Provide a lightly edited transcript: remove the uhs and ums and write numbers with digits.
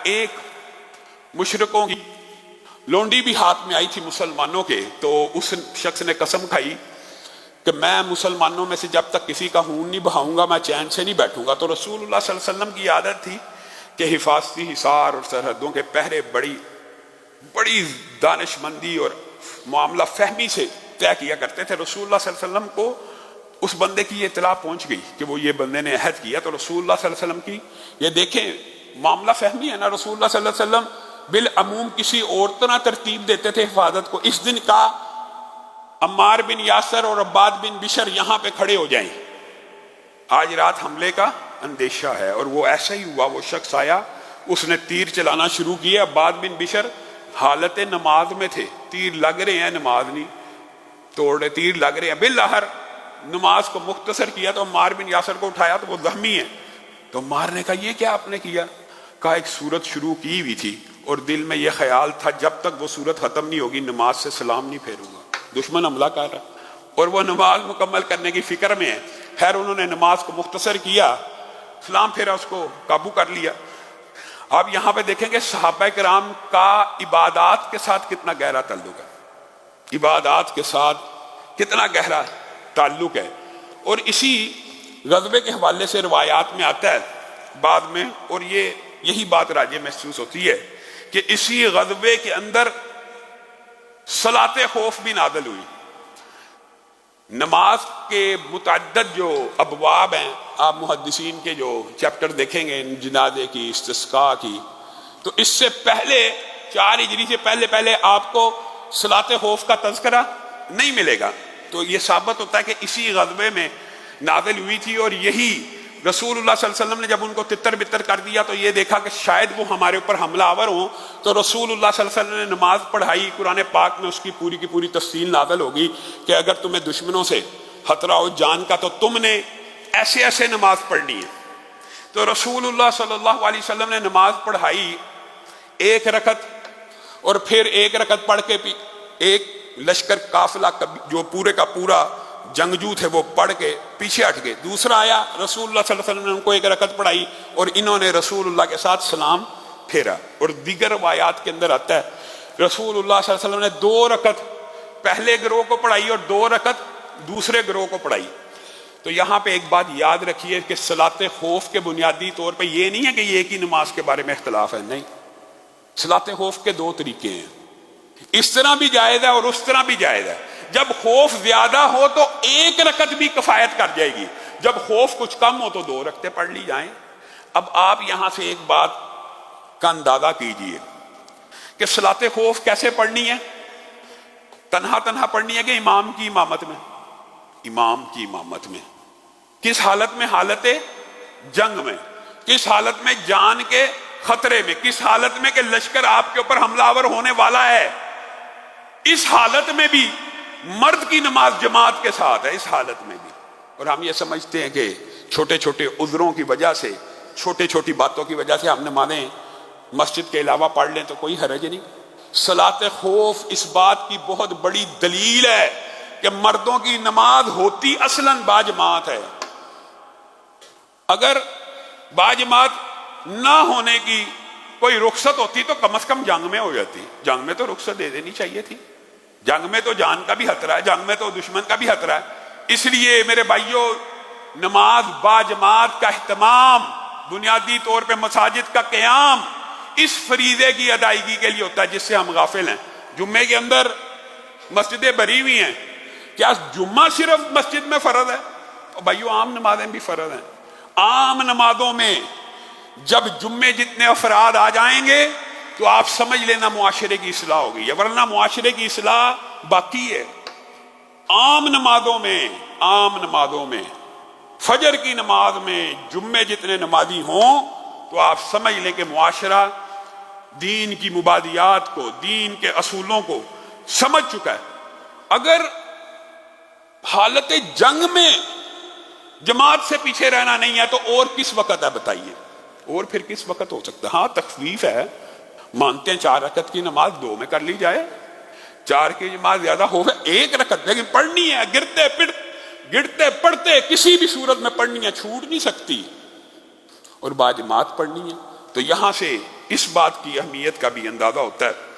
ایک مشرکوں کی لونڈی بھی ہاتھ میں آئی تھی مسلمانوں کے، تو اس شخص نے قسم کھائی کہ میں مسلمانوں میں سے جب تک کسی کا خون نہیں بہاؤں گا میں چین سے نہیں بیٹھوں گا۔ تو رسول اللہ صلی اللہ علیہ وسلم کی عادت تھی کہ حفاظتی حصار اور سرحدوں کے پہرے بڑی دانش مندی اور معاملہ فہمی سے طے کیا کرتے تھے۔ رسول اللہ صلی اللہ علیہ وسلم کو اس بندے کی یہ اطلاع پہنچ گئی کہ وہ یہ بندے نے عہد کیا، تو رسول اللہ صلی اللہ علیہ وسلم کی یہ دیکھیں معاملہ فہمی ہے نا، رسول اللہ صلی اللہ علیہ وسلم بالعموم کسی اور طرح ترتیب دیتے تھے حفاظت کو۔ اس دن کا عمار بن یاسر اور عباد بن بشر یہاں پہ کھڑے ہو جائیں، آج رات حملے کا اندیشہ ہے، اور وہ ایسا ہی ہوا۔ وہ شخص آیا، اس نے تیر چلانا شروع کیا۔ عباد بن بشر حالت نماز میں تھے، تیر لگ رہے ہیں، نماز نہیں توڑ رہے، تیر لگ رہے ہیں، بالآخر نماز کو مختصر کیا تو عمار بن یاسر کو اٹھایا تو وہ زخمی ہے۔ تو عمار نے کہا یہ کیا آپ نے کیا؟ کہا ایک سورت شروع کی ہوئی تھی اور دل میں یہ خیال تھا جب تک وہ سورت ختم نہیں ہوگی نماز سے سلام نہیں پھیروں گا۔ دشمن حملہ کر رہا اور وہ نماز مکمل کرنے کی فکر میں ہے۔ خیر انہوں نے نماز کو مختصر کیا، سلام پھیرا، اس کو قابو کر لیا۔ آپ یہاں پہ دیکھیں کہ صحابہ کرام کا عبادات کے ساتھ کتنا گہرا تعلق ہے، عبادات کے ساتھ کتنا گہرا تعلق ہے۔ اور اسی غزوے کے حوالے سے روایات میں آتا ہے بعد میں، اور یہی بات راجع محسوس ہوتی ہے کہ اسی غزوے کے اندر صلاۃ خوف بھی نازل ہوئی۔ نماز کے متعدد جو ابواب ہیں، آپ محدثین کے جو چیپٹر دیکھیں گے جنازے کی، استسقاء کی، تو اس سے پہلے 4 ہجری سے پہلے آپ کو صلاۃ خوف کا تذکرہ نہیں ملے گا۔ تو یہ ثابت ہوتا ہے کہ اسی غزوے میں نازل ہوئی تھی، اور یہی رسول اللہ صلی اللہ علیہ وسلم نے جب ان کو تتر بتر کر دیا تو یہ دیکھا کہ شاید وہ ہمارے اوپر حملہ آور ہوں، تو رسول اللہ صلی اللہ علیہ وسلم نے نماز پڑھائی۔ قرآن پاک میں اس کی پوری کی پوری تفصیل نازل ہوگی کہ اگر تمہیں دشمنوں سے خطرہ ہو جان کا تو تم نے ایسے ایسے نماز پڑھنی ہے۔ تو رسول اللہ صلی اللہ علیہ وسلم نے نماز پڑھائی 1 رکعت، اور پھر 1 رکعت پڑھ کے ایک لشکر قافلہ جو پورے کا پورا جنگجو تھے وہ پڑھ کے پیچھے ہٹ گئے۔ دوسرا آیا، رسول اللہ صلی اللہ علیہ وسلم نے ان کو 1 رکعت پڑھائی اور انہوں نے رسول اللہ کے ساتھ سلام پھیرا۔ اور دیگر روایات کے اندر آتا ہے رسول اللہ صلی اللہ علیہ وسلم نے 2 رکعت پہلے گروہ کو پڑھائی اور 2 رکعت دوسرے گروہ کو پڑھائی۔ تو یہاں پہ ایک بات یاد رکھیے کہ صلاۃ خوف کے بنیادی طور پہ یہ نہیں ہے کہ یہ ایک ہی نماز کے بارے میں اختلاف ہے، نہیں، صلاۃ خوف کے 2 طریقے ہیں، اس طرح بھی جائز ہے اور اس طرح بھی جائز ہے۔ جب خوف زیادہ ہو تو 1 رکعت بھی کفایت کر جائے گی، جب خوف کچھ کم ہو تو 2 رکعتیں پڑھ لی جائیں۔ اب آپ یہاں سے ایک بات کا اندازہ کیجئے کہ صلاۃ خوف کیسے پڑھنی ہے، تنہا پڑھنی ہے کہ امام کی امامت میں؟ امام کی امامت میں۔ کس حالت میں؟ حالت جنگ میں۔ کس حالت میں؟ جان کے خطرے میں۔ کس حالت میں کہ لشکر آپ کے اوپر حملہ آور ہونے والا ہے؟ اس حالت میں بھی مرد کی نماز جماعت کے ساتھ ہے، اس حالت میں بھی۔ اور ہم یہ سمجھتے ہیں کہ چھوٹے چھوٹے عذروں کی وجہ سے، چھوٹی باتوں کی وجہ سے ہم نمازیں مسجد کے علاوہ پڑھ لیں تو کوئی حرج نہیں۔ صلاۃ خوف اس بات کی بہت بڑی دلیل ہے کہ مردوں کی نماز ہوتی اصلاً باجماعت ہے۔ اگر باجماعت نہ ہونے کی کوئی رخصت ہوتی تو کم از کم جنگ میں ہو جاتی، جنگ میں تو رخصت دے دینی چاہیے تھی۔ جنگ میں تو جان کا بھی خطرہ ہے، جنگ میں تو دشمن کا بھی خطرہ ہے۔ اس لیے میرے بھائیوں، نماز باجماعت کا اہتمام، بنیادی طور پہ مساجد کا قیام اس فریضے کی ادائیگی کے لیے ہوتا ہے جس سے ہم غافل ہیں۔ جمعے کے اندر مسجدیں بھری ہوئی ہیں، کیا جمعہ صرف مسجد میں فرض ہے؟ بھائیوں عام نمازیں بھی فرض ہیں۔ عام نمازوں میں جب جمعے جتنے افراد آ جائیں گے تو آپ سمجھ لینا معاشرے کی اصلاح ہوگی، ورنہ معاشرے کی اصلاح باقی ہے۔ عام نمازوں میں فجر کی نماز میں جمعے جتنے نمازی ہوں تو آپ سمجھ لیں کہ معاشرہ دین کی مبادیات کو، دین کے اصولوں کو سمجھ چکا ہے۔ اگر حالت جنگ میں جماعت سے پیچھے رہنا نہیں ہے تو اور کس وقت ہے بتائیے؟ اور پھر کس وقت ہو سکتا ہے؟ ہاں تخفیف ہے، مانتے ہیں 4 رکعت کی نماز 2 میں کر لی جائے، 4 کی نماز زیادہ ہو گئے 1 رکعت، لیکن پڑھنی ہے، گرتے پڑھتے کسی بھی صورت میں پڑھنی ہے، چھوٹ نہیں سکتی، اور باجماعت پڑھنی ہے۔ تو یہاں سے اس بات کی اہمیت کا بھی اندازہ ہوتا ہے